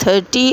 30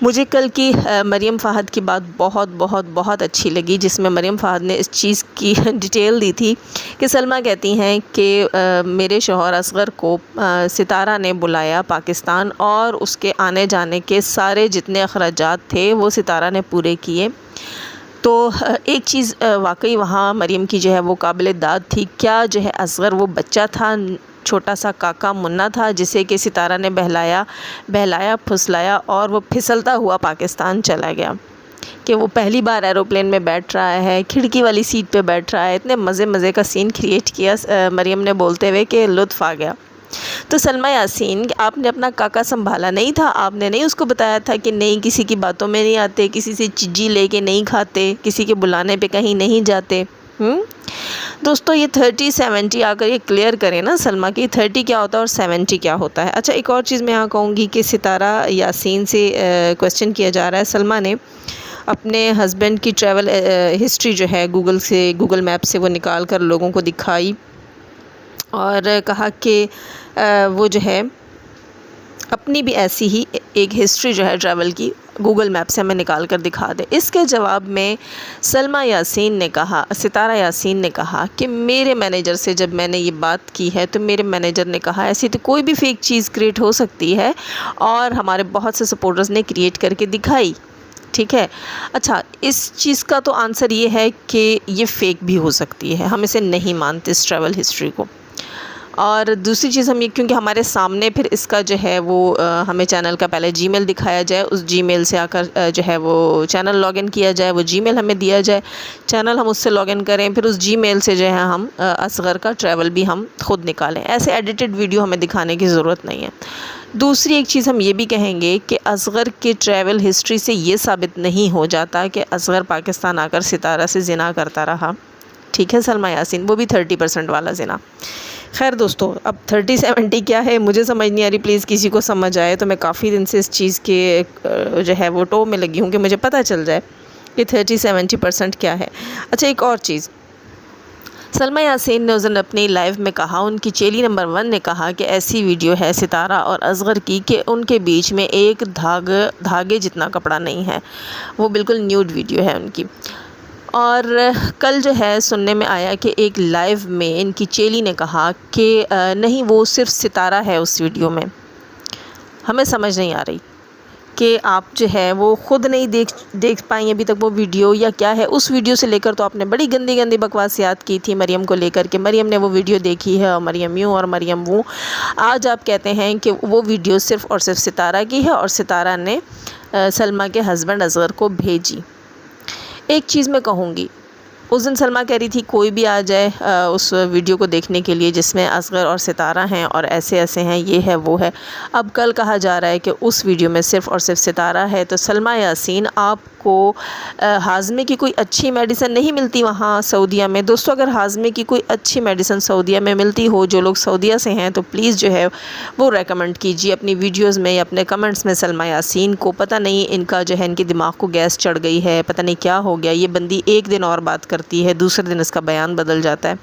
مجھے کل کی مریم فہد کی بات بہت بہت بہت اچھی لگی، جس میں مریم فہد نے اس چیز کی ڈیٹیل دی تھی کہ سلمیٰ کہتی ہیں کہ میرے شوہر اصغر کو ستارہ نے بلایا پاکستان، اور اس کے آنے جانے کے سارے جتنے اخراجات تھے وہ ستارہ نے پورے کیے۔ تو ایک چیز واقعی وہاں مریم کی جو ہے وہ قابل داد تھی، کیا جو ہے اصغر وہ بچہ تھا، چھوٹا سا کاکا منا تھا، جسے کہ ستارہ نے بہلایا پھسلایا اور وہ پھسلتا ہوا پاکستان چلا گیا، کہ وہ پہلی بار ایروپلین میں بیٹھ رہا ہے، کھڑکی والی سیٹ پہ بیٹھ رہا ہے، اتنے مزے کا سین کریٹ کیا مریم نے بولتے ہوئے کہ لطف آ گیا۔ تو سلمیٰ یاسین، آپ نے اپنا کاکا سنبھالا نہیں تھا؟ آپ نے نہیں اس کو بتایا تھا کہ نہیں کسی کی باتوں میں نہیں آتے، کسی سے چیزی لے کے نہیں کھاتے، کسی کے بلانے پہ کہیں نہیں جاتے؟ دوستو یہ 30 70 آ کر یہ کلیئر کریں نا سلمیٰ کی 30 کیا ہوتا ہے اور 70 کیا ہوتا ہے۔ اچھا ایک اور چیز میں یہاں کہوں گی کہ ستارہ یاسین سے کویسچن کیا جا رہا ہے، سلمیٰ نے اپنے ہسبینڈ کی ٹریول ہسٹری جو ہے گوگل میپ سے وہ نکال کر لوگوں کو دکھائی اور کہا کہ وہ جو ہے اپنی بھی ایسی ہی ایک ہسٹری جو ہے ٹریول کی گوگل میپ سے ہمیں نکال کر دکھا دے۔ اس کے جواب میں ستارہ یاسین نے کہا کہ میرے مینیجر سے جب میں نے یہ بات کی ہے تو میرے مینیجر نے کہا ایسی تو کوئی بھی فیک چیز کریٹ ہو سکتی ہے، اور ہمارے بہت سے سپورٹرز نے کریٹ کر کے دکھائی، ٹھیک ہے۔ اچھا اس چیز کا تو آنسر یہ ہے کہ یہ فیک بھی ہو سکتی ہے، ہم اسے نہیں مانتے اس ٹریول ہسٹری کو۔ اور دوسری چیز ہم یہ کیونکہ ہمارے سامنے پھر اس کا جو ہے وہ ہمیں چینل کا پہلے جی میل دکھایا جائے، اس جی میل سے آ کر جو ہے وہ چینل لاگ ان کیا جائے، وہ جی میل ہمیں دیا جائے، چینل ہم اس سے لاگ ان کریں، پھر اس جی میل سے جو ہے ہم اصغر کا ٹریول بھی ہم خود نکالیں۔ ایسے ایڈیٹڈ ویڈیو ہمیں دکھانے کی ضرورت نہیں ہے۔ دوسری ایک چیز ہم یہ بھی کہیں گے کہ اصغر کے ٹریول ہسٹری سے یہ ثابت نہیں ہو جاتا کہ اصغر پاکستان آ کر ستارہ سے زنا کرتا رہا، ٹھیک ہے سلمیٰ یاسین، وہ بھی 30% والا زنا۔ خیر دوستو، اب 30 70 کیا ہے مجھے سمجھ نہیں آ رہی، پلیز کسی کو سمجھ آئے تو میں کافی دن سے اس چیز کے جو ہے وہ ٹو میں لگی ہوں کہ مجھے پتہ چل جائے کہ 30 70% کیا ہے۔ اچھا ایک اور چیز، سلمیٰ یاسین نے اس دن اپنی لائیو میں کہا، ان کی چیلی نمبر 1 نے کہا کہ ایسی ویڈیو ہے ستارہ اور اصغر کی کہ ان کے بیچ میں ایک دھاگے جتنا کپڑا نہیں ہے، وہ بالکل نیوڈ ویڈیو ہے ان کی۔ اور کل جو ہے سننے میں آیا کہ ایک لائیو میں ان کی چیلی نے کہا کہ نہیں وہ صرف ستارہ ہے اس ویڈیو میں۔ ہمیں سمجھ نہیں آ رہی کہ آپ جو ہے وہ خود نہیں دیکھ پائیں ابھی تک وہ ویڈیو، یا کیا ہے۔ اس ویڈیو سے لے کر تو آپ نے بڑی گندی بکواسیات کی تھی مریم کو لے کر کہ مریم نے وہ ویڈیو دیکھی ہے اور مریم یوں اور مریم وہ۔ آج آپ کہتے ہیں کہ وہ ویڈیو صرف اور صرف ستارہ کی ہے اور ستارہ نے سلمیٰ کے ہسبینڈ اصغر کو بھیجی۔ ایک چیز میں کہوں گی، اس دن سلمیٰ کہہ رہی تھی کوئی بھی آ جائے اس ویڈیو کو دیکھنے کے لیے جس میں اصغر اور ستارہ ہیں اور ایسے ہیں، یہ ہے وہ ہے۔ اب کل کہا جا رہا ہے کہ اس ویڈیو میں صرف اور صرف ستارہ ہے، تو سلمیٰ یاسین آپ کو ہاضمے کی کوئی اچھی میڈیسن نہیں ملتی وہاں سعودیہ میں؟ دوستو اگر ہاضمے کی کوئی اچھی میڈیسن سعودیہ میں ملتی ہو، جو لوگ سعودیہ سے ہیں تو پلیز جو ہے وہ ریکمنڈ کیجیے اپنی ویڈیوز میں یا اپنے کمنٹس میں سلمیٰ یاسین کو۔ پتہ نہیں ان کا جو ہے ان کی دماغ کو گیس چڑھ گئی ہے، پتہ نہیں کیا ہو گیا، یہ بندی ایک دن اور بات کرتی ہے دوسرے دن اس کا بیان بدل جاتا ہے۔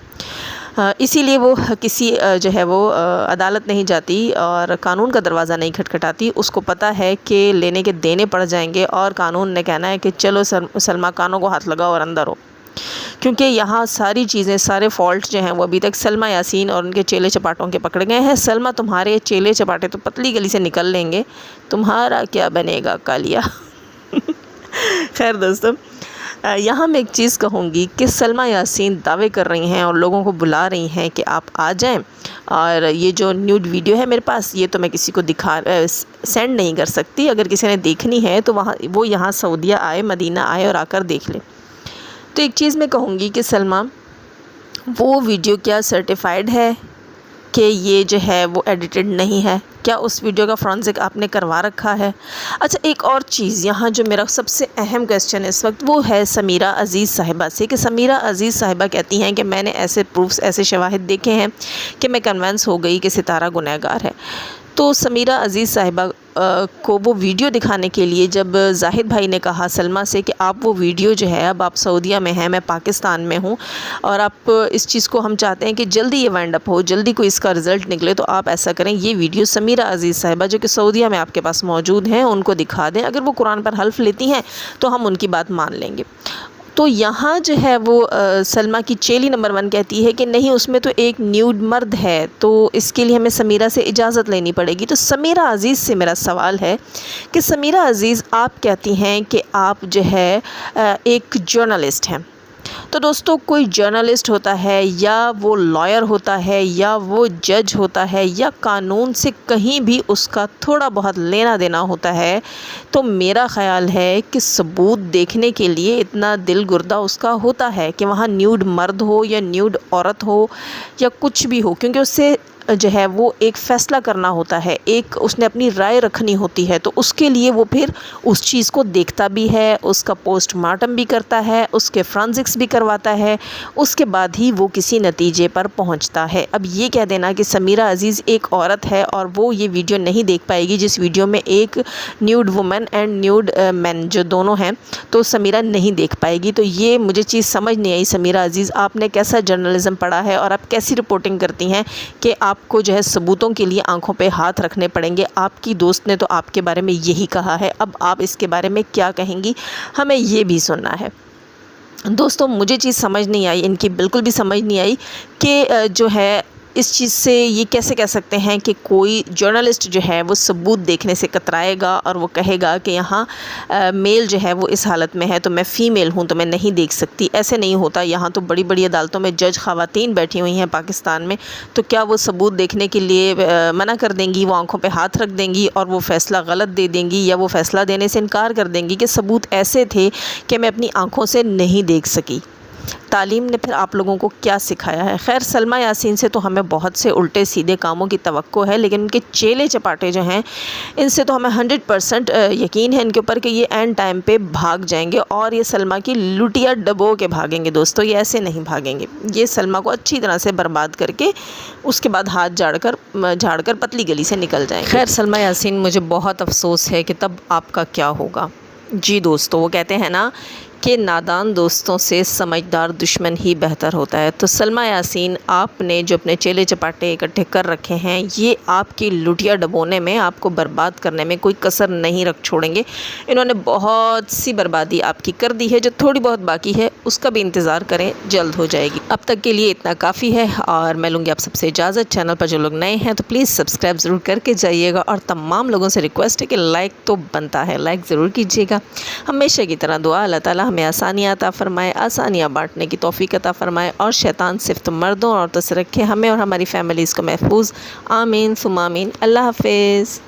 اسی لیے وہ کسی جو ہے وہ عدالت نہیں جاتی اور قانون کا دروازہ نہیں کھٹکھٹاتی، اس کو پتہ ہے کہ لینے کے دینے پڑ جائیں گے اور قانون نے کہنا ہے کہ چلو سلمیٰ کانوں کو ہاتھ لگاؤ اور اندر ہو، کیونکہ یہاں ساری چیزیں سارے فالٹ جو ہیں وہ ابھی تک سلمیٰ یاسین اور ان کے چیلے چپاٹوں کے پکڑے گئے ہیں۔ سلمیٰ تمہارے چیلے چپاٹے تو پتلی گلی سے نکل لیں گے، تمہارا کیا بنے گا کالیا۔ خیر دوستو، یہاں میں ایک چیز کہوں گی کہ سلمیٰ یاسین دعوے کر رہی ہیں اور لوگوں کو بلا رہی ہیں کہ آپ آ جائیں، اور یہ جو نیوڈ ویڈیو ہے میرے پاس یہ تو میں کسی کو سینڈ نہیں کر سکتی، اگر کسی نے دیکھنی ہے تو وہ یہاں سعودیہ آئے، مدینہ آئے اور آ کر دیکھ لے۔ تو ایک چیز میں کہوں گی کہ سلمیٰ وہ ویڈیو کیا سرٹیفائیڈ ہے کہ یہ جو ہے وہ ایڈیٹڈ نہیں ہے؟ کیا اس ویڈیو کا فرانزک آپ نے کروا رکھا ہے؟ اچھا ایک اور چیز یہاں جو میرا سب سے اہم کویسچن اس وقت وہ ہے سمیرہ عزیز صاحبہ سے، کہ سمیرہ عزیز صاحبہ کہتی ہیں کہ میں نے ایسے پروفس، ایسے شواہد دیکھے ہیں کہ میں کنونس ہو گئی کہ ستارہ گنہگار ہے۔ تو سمیرہ عزیز صاحبہ کو وہ ویڈیو دکھانے کے لیے جب زاہد بھائی نے کہا سلمیٰ سے کہ آپ وہ ویڈیو جو ہے اب آپ سعودیہ میں ہیں، میں پاکستان میں ہوں، اور آپ اس چیز کو ہم چاہتے ہیں کہ جلدی یہ وائنڈ اپ ہو، جلدی کوئی اس کا رزلٹ نکلے، تو آپ ایسا کریں یہ ویڈیو سمیرہ عزیز صاحبہ جو کہ سعودیہ میں آپ کے پاس موجود ہیں ان کو دکھا دیں، اگر وہ قرآن پر حلف لیتی ہیں تو ہم ان کی بات مان لیں گے۔ تو یہاں جو ہے وہ سلمیٰ کی چیلی نمبر 1 کہتی ہے کہ نہیں، اس میں تو ایک نیوڈ مرد ہے، تو اس کے لیے ہمیں سمیرہ سے اجازت لینی پڑے گی۔ تو سمیرہ عزیز سے میرا سوال ہے کہ سمیرہ عزیز، آپ کہتی ہیں کہ آپ جو ہے ایک جرنلسٹ ہیں، تو دوستو کوئی جرنلسٹ ہوتا ہے یا وہ لائر ہوتا ہے یا وہ جج ہوتا ہے یا قانون سے کہیں بھی اس کا تھوڑا بہت لینا دینا ہوتا ہے، تو میرا خیال ہے کہ ثبوت دیکھنے کے لیے اتنا دل گردہ اس کا ہوتا ہے کہ وہاں نیوڈ مرد ہو یا نیوڈ عورت ہو یا کچھ بھی ہو، کیونکہ اس سے جو ہے وہ ایک فیصلہ کرنا ہوتا ہے، ایک اس نے اپنی رائے رکھنی ہوتی ہے، تو اس کے لیے وہ پھر اس چیز کو دیکھتا بھی ہے، اس کا پوسٹ مارٹم بھی کرتا ہے، اس کے فرانزکس بھی کرواتا ہے، اس کے بعد ہی وہ کسی نتیجے پر پہنچتا ہے۔ اب یہ کہہ دینا کہ سمیرہ عزیز ایک عورت ہے اور وہ یہ ویڈیو نہیں دیکھ پائے گی جس ویڈیو میں ایک نیوڈ وومن اینڈ نیوڈ مین جو دونوں ہیں، تو سمیرہ نہیں دیکھ پائے گی، تو یہ مجھے چیز سمجھ نہیں آئی۔ سمیرہ عزیز، آپ نے کیسا جرنلزم پڑھا ہے اور آپ کیسی رپورٹنگ کرتی ہیں کہ آپ کو جو ہے ثبوتوں کے لیے آنکھوں پہ ہاتھ رکھنے پڑیں گے؟ آپ کی دوست نے تو آپ کے بارے میں یہی کہا ہے، اب آپ اس کے بارے میں کیا کہیں گی؟ ہمیں یہ بھی سننا ہے۔ دوستوں، مجھے چیز سمجھ نہیں آئی، ان کی بالکل بھی سمجھ نہیں آئی کہ جو ہے اس چیز سے یہ کیسے کہہ سکتے ہیں کہ کوئی جرنلسٹ جو ہے وہ ثبوت دیکھنے سے کترائے گا اور وہ کہے گا کہ یہاں میل جو ہے وہ اس حالت میں ہے تو میں فیمیل ہوں تو میں نہیں دیکھ سکتی۔ ایسے نہیں ہوتا، یہاں تو بڑی بڑی عدالتوں میں جج خواتین بیٹھی ہوئی ہیں پاکستان میں، تو کیا وہ ثبوت دیکھنے کے لیے منع کر دیں گی؟ وہ آنکھوں پہ ہاتھ رکھ دیں گی اور وہ فیصلہ غلط دے دیں گی، یا وہ فیصلہ دینے سے انکار کر دیں گی کہ ثبوت ایسے تھے کہ میں اپنی آنکھوں سے نہیں دیکھ سکی؟ تعلیم نے پھر آپ لوگوں کو کیا سکھایا ہے؟ خیر، سلمیٰ یاسین سے تو ہمیں بہت سے الٹے سیدھے کاموں کی توقع ہے، لیکن ان کے چیلے چپاٹے جو ہیں ان سے تو ہمیں 100% یقین ہے ان کے اوپر کہ یہ اینڈ ٹائم پہ بھاگ جائیں گے، اور یہ سلمیٰ کی لٹیا ڈبو کے بھاگیں گے۔ دوستو، یہ ایسے نہیں بھاگیں گے، یہ سلمیٰ کو اچھی طرح سے برباد کر کے اس کے بعد ہاتھ جھاڑ کر پتلی گلی سے نکل جائیں گے۔ خیر سلمیٰ یاسین، مجھے بہت افسوس ہے کہ تب آپ کا کیا ہوگا۔ جی دوستو، وہ کہتے ہیں نا کہ نادان دوستوں سے سمجھدار دشمن ہی بہتر ہوتا ہے، تو سلمیٰ یاسین، آپ نے جو اپنے چیلے چپاٹے اکٹھے کر رکھے ہیں، یہ آپ کی لٹیا ڈبونے میں، آپ کو برباد کرنے میں کوئی کسر نہیں رکھ چھوڑیں گے۔ انہوں نے بہت سی بربادی آپ کی کر دی ہے، جو تھوڑی بہت باقی ہے اس کا بھی انتظار کریں، جلد ہو جائے گی۔ اب تک کے لیے اتنا کافی ہے، اور میں لوں گی آپ سب سے اجازت۔ چینل پر جو لوگ نئے ہیں تو پلیز سبسکرائب ضرور کر کے جائیے گا، اور تمام لوگوں سے ریکویسٹ ہے کہ لائک تو بنتا ہے، لائک ضرور کیجیے گا۔ ہمیشہ کی طرح دعا، اللہ تعالیٰ ہمیں آسانیاں عطا فرمائے، آسانیاں بانٹنے کی توفیق عطا فرمائے، اور شیطان صرف مردوں اور عورتوں سے رکھے، ہمیں اور ہماری فیملیز کو محفوظ۔ آمین ثم آمین۔ اللہ حافظ۔